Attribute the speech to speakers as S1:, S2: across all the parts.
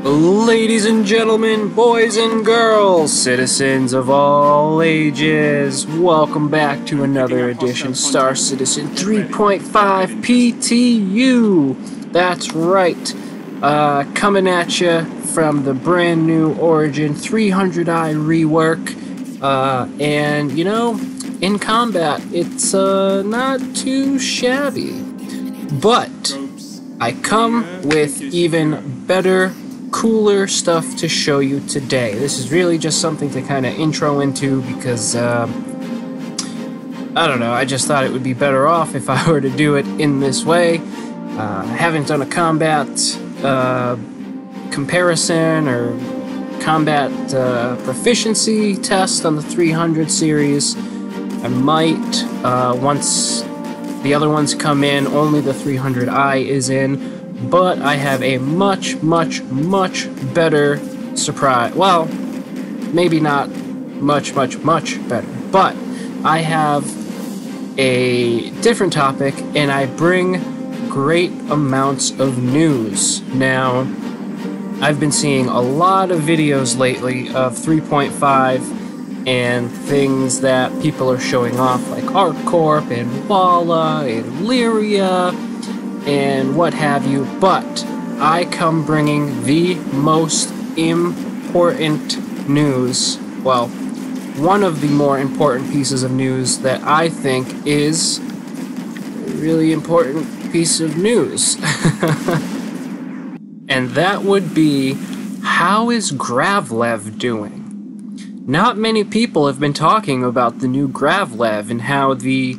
S1: Ladies and gentlemen, boys and girls, citizens of all ages, welcome back to another edition Star Citizen 3.5 PTU. That's right, coming at you from the brand new Origin 300i rework, and you know, in combat, it's not too shabby, but I come with even better, cooler stuff to show you today. This is really just something to kind of intro into because, I don't know, I just thought it would be better off if I were to do it in this way. I haven't done a combat comparison or combat proficiency test on the 300 series. I might, once the other ones come in, only the 300i is in. But I have a much better surprise. Well, maybe not much better. But I have a different topic, and I bring great amounts of news. Now, I've been seeing a lot of videos lately of 3.5 and things that people are showing off, like ArcCorp and Walla and Lyria and what have you, but I come bringing the most important news, well, one of the more important pieces of news that I think is a really important piece of news. And that would be, how is Ground-Lev doing? Not many people have been talking about the new Ground-Lev and how the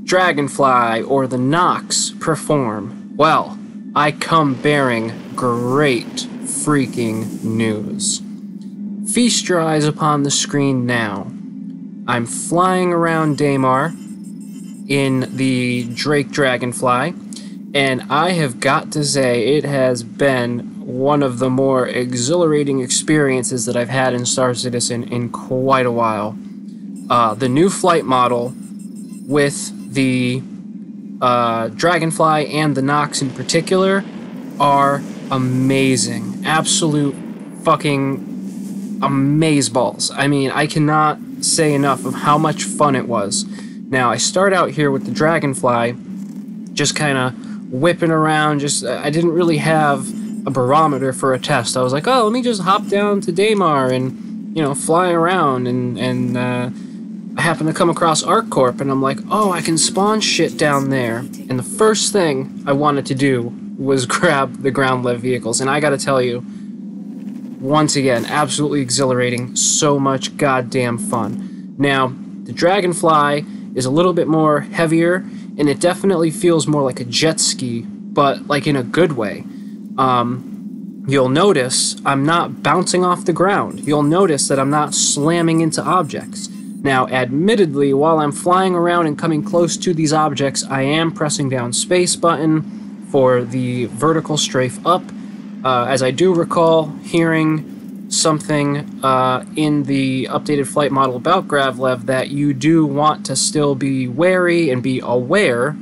S1: Dragonfly or the Knox perform. Well, I come bearing great freaking news. Feast your eyes upon the screen now. I'm flying around Daymar in the Drake Dragonfly, and I have got to say it has been one of the more exhilarating experiences that I've had in Star Citizen in quite a while. The new flight model with the Dragonfly and the Knox in particular are amazing. Absolute fucking amazeballs. I mean, I cannot say enough of how much fun it was. Now, I start out here with the Dragonfly, just kind of whipping around, I didn't really have a barometer for a test. I was like, oh, let me just hop down to Daymar and, you know, fly around, and I happened to come across ArcCorp, and I'm like, oh, I can spawn shit down there. And the first thing I wanted to do was grab the Ground-Lev vehicles, and I gotta tell you, once again, absolutely exhilarating, so much goddamn fun. Now, the Dragonfly is a little bit more heavier, and it definitely feels more like a jet ski, but like in a good way. You'll notice I'm not bouncing off the ground. You'll notice that I'm not slamming into objects. Now, admittedly, while I'm flying around and coming close to these objects, I am pressing down space button for the vertical strafe up, as I do recall hearing something in the updated flight model about Ground-Lev that you do want to still be wary and be aware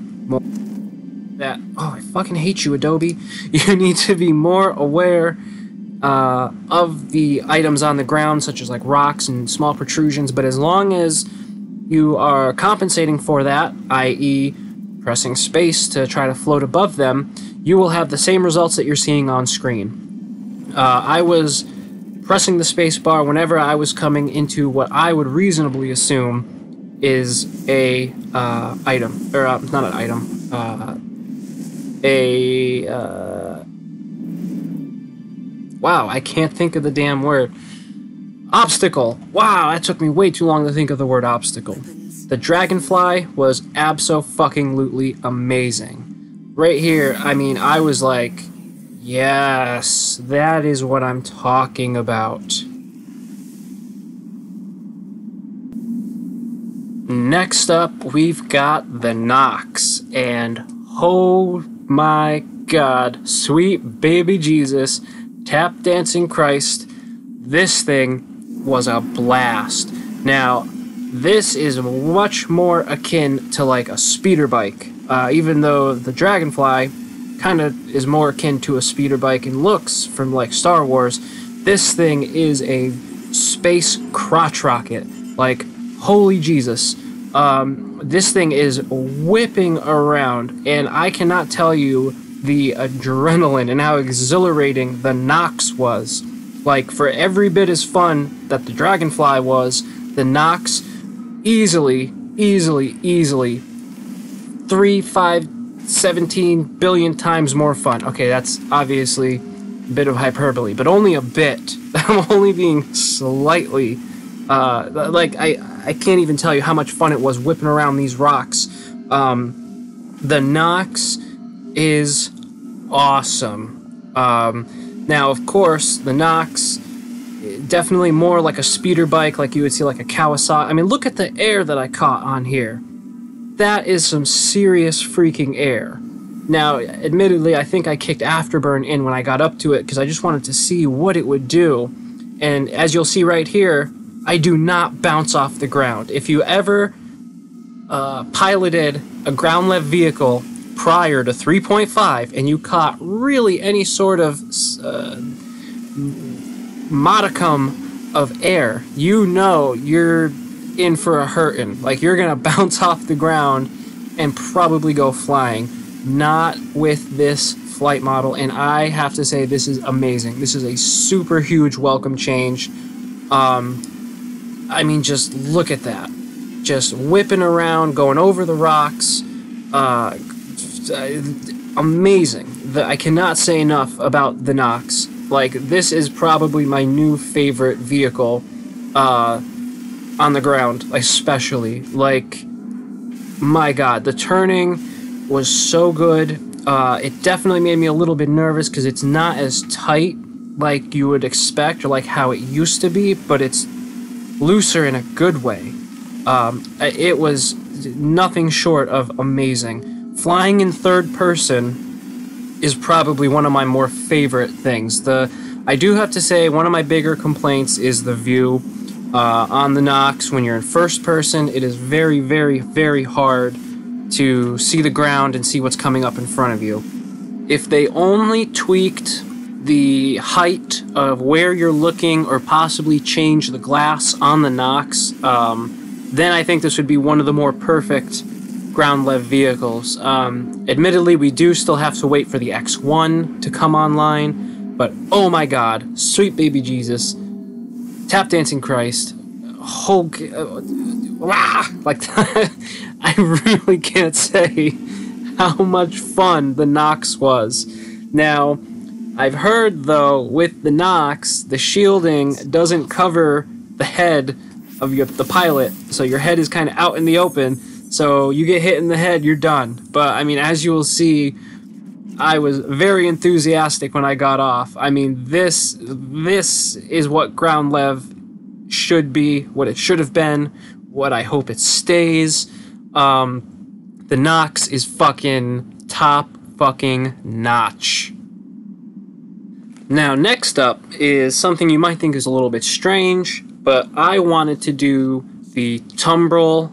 S1: that, oh, I fucking hate you, Adobe. You need to be more aware of the items on the ground, such as like rocks and small protrusions, but as long as you are compensating for that, i.e. pressing space to try to float above them, you will have the same results that you're seeing on screen. I was pressing the space bar whenever I was coming into what I would reasonably assume is a item, or not an item, wow, I can't think of the damn word. Obstacle. Wow, that took me way too long to think of the word obstacle. The Dragonfly was abso-fucking-lutely amazing. Right here, I mean, I was like, yes, that is what I'm talking about. Next up, we've got the Knox, and oh my god, sweet baby Jesus, tap dancing Christ, this thing was a blast. Now, this is much more akin to like a speeder bike, even though the Dragonfly kind of is more akin to a speeder bike in looks from like Star Wars. This thing is a space crotch rocket. Like, holy Jesus. This thing is whipping around, and I cannot tell you the adrenaline and how exhilarating the Knox was. Like, for every bit as fun that the Dragonfly was, the Knox easily 3, 5, 17 billion times more fun. Okay, that's obviously a bit of hyperbole, but only a bit. I'm only being slightly, like, I can't even tell you how much fun it was whipping around these rocks. The Knox is awesome. Now, of course, the Knox, definitely more like a speeder bike, like you would see like a Kawasaki. I mean, look at the air that I caught on here. That is some serious freaking air. Now, admittedly, I think I kicked Afterburn in when I got up to it because I just wanted to see what it would do. And as you'll see right here, I do not bounce off the ground. If you ever piloted a Ground-Lev vehicle prior to 3.5 and you caught really any sort of modicum of air, you know you're in for a hurtin'. Like, you're gonna bounce off the ground and probably go flying. Not with this flight model, and I have to say this is amazing. This is a super huge welcome change. I mean, just look at that. Just whipping around, going over the rocks. Amazing. I cannot say enough about the Knox. Like, this is probably my new favorite vehicle on the ground, especially. Like, my God, the turning was so good. It definitely made me a little bit nervous because it's not as tight like you would expect or like how it used to be, but it's looser in a good way. It was nothing short of amazing. Flying in third person is probably one of my more favorite things. I do have to say, one of my bigger complaints is the view. On the Knox, when you're in first person, it is very, very, very hard to see the ground and see what's coming up in front of you. If they only tweaked the height of where you're looking or possibly change the glass on the Knox, then I think this would be one of the more perfect Ground-Lev vehicles. Admittedly, we do still have to wait for the X1 to come online, but oh my God, sweet baby Jesus, tap dancing Christ, Hulk, like I really can't say how much fun the Knox was. Now, I've heard, though, with the Knox, the shielding doesn't cover the head of the pilot, so your head is kind of out in the open, so you get hit in the head, you're done. But, I mean, as you will see, I was very enthusiastic when I got off. I mean, this is what Ground-Lev should be, what it should have been, what I hope it stays. The Knox is fucking top fucking notch. Now, next up is something you might think is a little bit strange, but I wanted to do the Tumbrel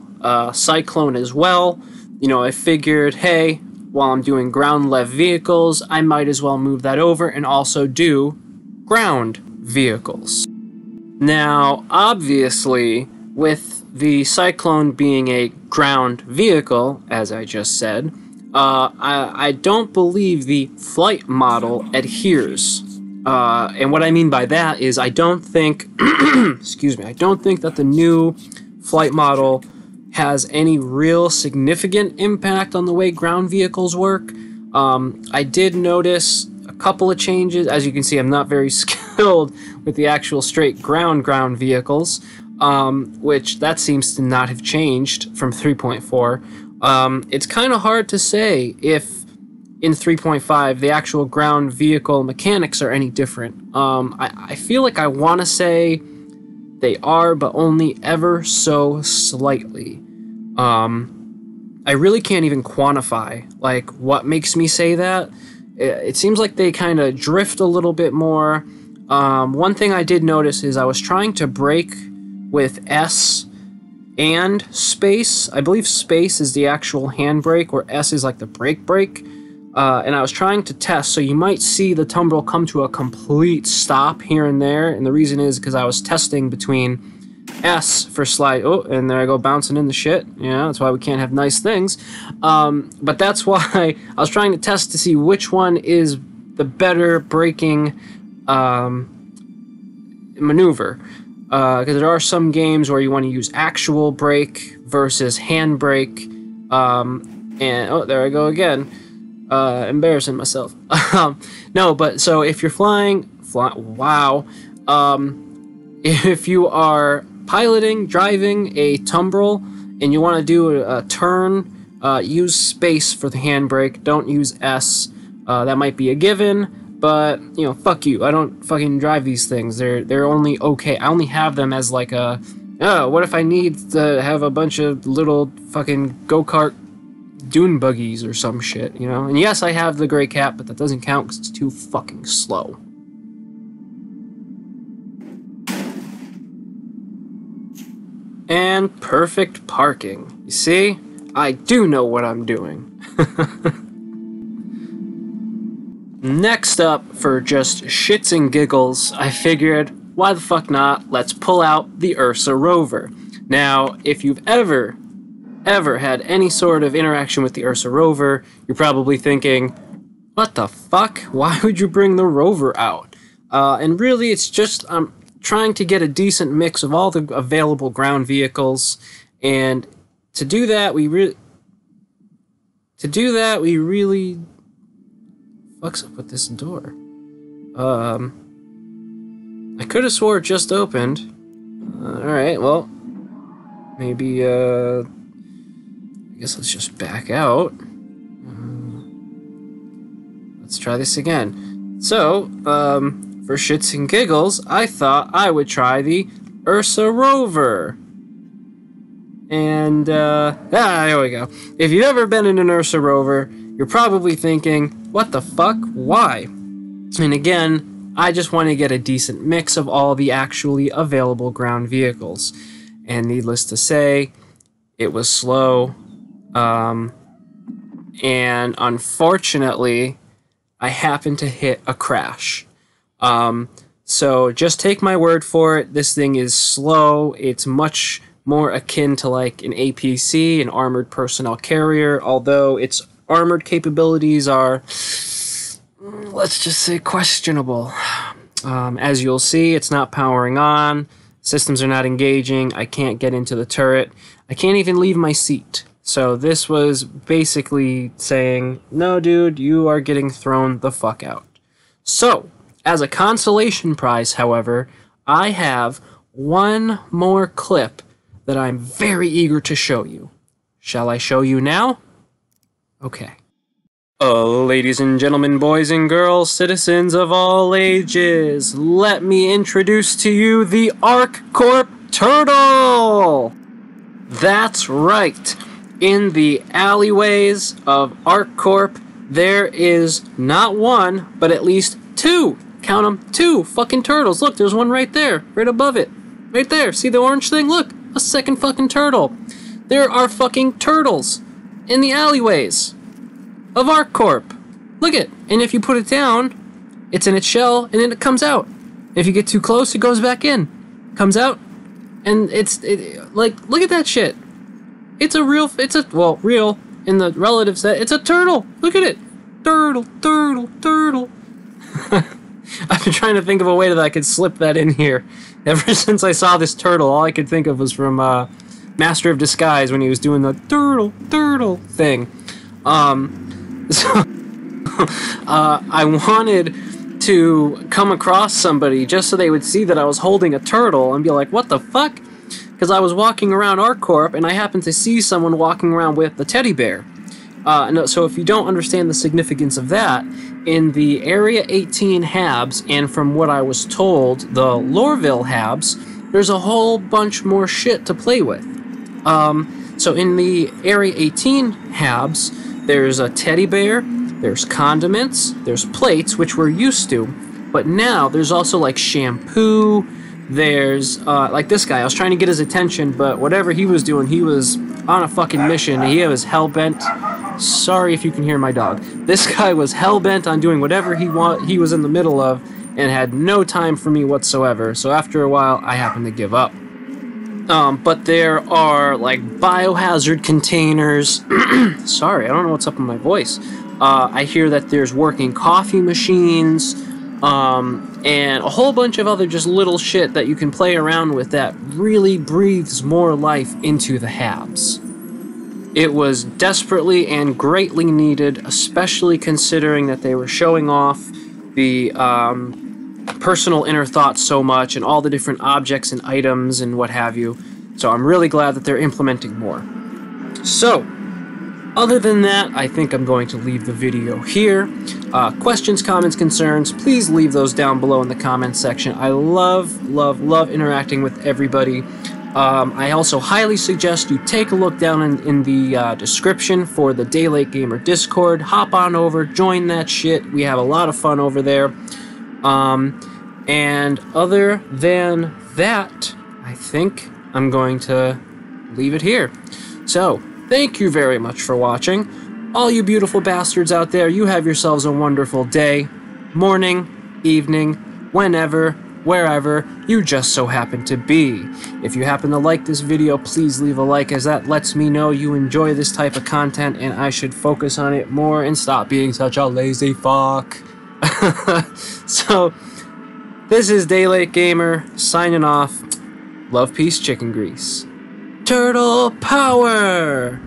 S1: Cyclone as well. You know, I figured, hey, while I'm doing Ground-Lev vehicles, I might as well move that over and also do ground vehicles. Now, obviously, with the Cyclone being a ground vehicle, as I just said, I don't believe the flight model adheres. And what I mean by that is I don't think, excuse me, I don't think that the new flight model has any real significant impact on the way ground vehicles work. I did notice a couple of changes. As you can see, I'm not very skilled with the actual straight ground vehicles, which that seems to not have changed from 3.4. It's kind of hard to say if in 3.5 the actual ground vehicle mechanics are any different. I feel like I want to say they are, but only ever so slightly. I really can't even quantify like what makes me say that. It seems like they kind of drift a little bit more. One thing I did notice is I was trying to brake with S and space. I believe space is the actual handbrake, or S is like the brake. and I was trying to test, so you might see the tumbrel come to a complete stop here and there, and the reason is because I was testing between S for slide. Oh, and there I go bouncing in the shit. Yeah, that's why we can't have nice things. But that's why I was trying to test to see which one is the better braking maneuver. Because there are some games where you want to use actual brake versus hand brake. And oh, there I go again. Embarrassing myself. No, but so if you're wow. If you are driving a tumbrel, and you want to do a turn, use space for the handbrake. Don't use S. That might be a given, but you know, fuck you. I don't fucking drive these things. They're only okay. I only have them as like a. Oh, what if I need to have a bunch of little fucking go-kart dune buggies or some shit, you know? And yes, I have the gray cat, but that doesn't count because it's too fucking slow. And perfect parking. You see? I do know what I'm doing. Next up, for just shits and giggles, I figured, why the fuck not? Let's pull out the Ursa Rover. Now, if you've ever had any sort of interaction with the Ursa Rover, you're probably thinking, what the fuck? Why would you bring the Rover out? And really, it's just trying to get a decent mix of all the available ground vehicles, and to do that, we really fucks up with this door. I could have swore it just opened. Alright, well, maybe, I guess let's just back out. Let's try this again. So, for shits and giggles, I thought I would try the Ursa Rover. And, there we go. If you've ever been in an Ursa Rover, you're probably thinking, what the fuck? Why? And again, I just want to get a decent mix of all the actually available ground vehicles. And needless to say, it was slow. And unfortunately, I happened to hit a crash. So just take my word for it. This thing is slow. It's much more akin to like an APC, an armored personnel carrier, although its armored capabilities are, let's just say, questionable. As you'll see, it's not powering on. Systems are not engaging. I can't get into the turret. I can't even leave my seat. So this was basically saying, no, dude, you are getting thrown the fuck out. So, as a consolation prize, however, I have one more clip that I'm very eager to show you. Shall I show you now? Okay. Ladies and gentlemen, boys and girls, citizens of all ages, let me introduce to you the ArcCorp Turtle! That's right. In the alleyways of ArcCorp, there is not one, but at least two. Count them, two fucking turtles. Look, there's one right there, right above it. Right there, see the orange thing? Look, a second fucking turtle. There are fucking turtles in the alleyways of ArcCorp. Look it, and if you put it down, it's in its shell, and then it comes out. If you get too close, it goes back in. Comes out, and like, look at that shit. It's real in the relative set. It's a turtle. Look at it. Turtle, turtle, turtle. I've been trying to think of a way that I could slip that in here. Ever since I saw this turtle, all I could think of was from Master of Disguise when he was doing the turtle thing. I wanted to come across somebody just so they would see that I was holding a turtle and be like, what the fuck? Because I was walking around ArcCorp and I happened to see someone walking around with the teddy bear. So if you don't understand the significance of that, in the Area 18 Habs, and from what I was told, the Lorville Habs, there's a whole bunch more shit to play with. So in the Area 18 Habs, there's a teddy bear, there's condiments, there's plates, which we're used to, but now there's also like shampoo, there's, like this guy, I was trying to get his attention, but whatever he was doing, he was on a fucking mission. He was hell-bent Sorry if you can hear my dog. This guy was hell-bent on doing whatever he was in the middle of and had no time for me whatsoever. So after a while, I happened to give up. But there are, like, biohazard containers. Sorry, I don't know what's up with my voice. I hear that there's working coffee machines, and a whole bunch of other just little shit that you can play around with that really breathes more life into the Habs. It was desperately and greatly needed, especially considering that they were showing off the personal inner thoughts so much and all the different objects and items and what have you. So I'm really glad that they're implementing more. So, other than that, I think I'm going to leave the video here. Questions, comments, concerns, please leave those down below in the comments section. I love, love, love interacting with everybody. I also highly suggest you take a look down in the description for the Daylight Gamer Discord. Hop on over, join that shit. We have a lot of fun over there. And other than that, I think I'm going to leave it here. So, thank you very much for watching. All you beautiful bastards out there, you have yourselves a wonderful day, morning, evening, whenever, wherever you just so happen to be. If you happen to like this video, please leave a like, as that lets me know you enjoy this type of content and I should focus on it more and stop being such a lazy fuck. So, this is Daylight Gamer, signing off. Love, peace, chicken grease. Turtle power!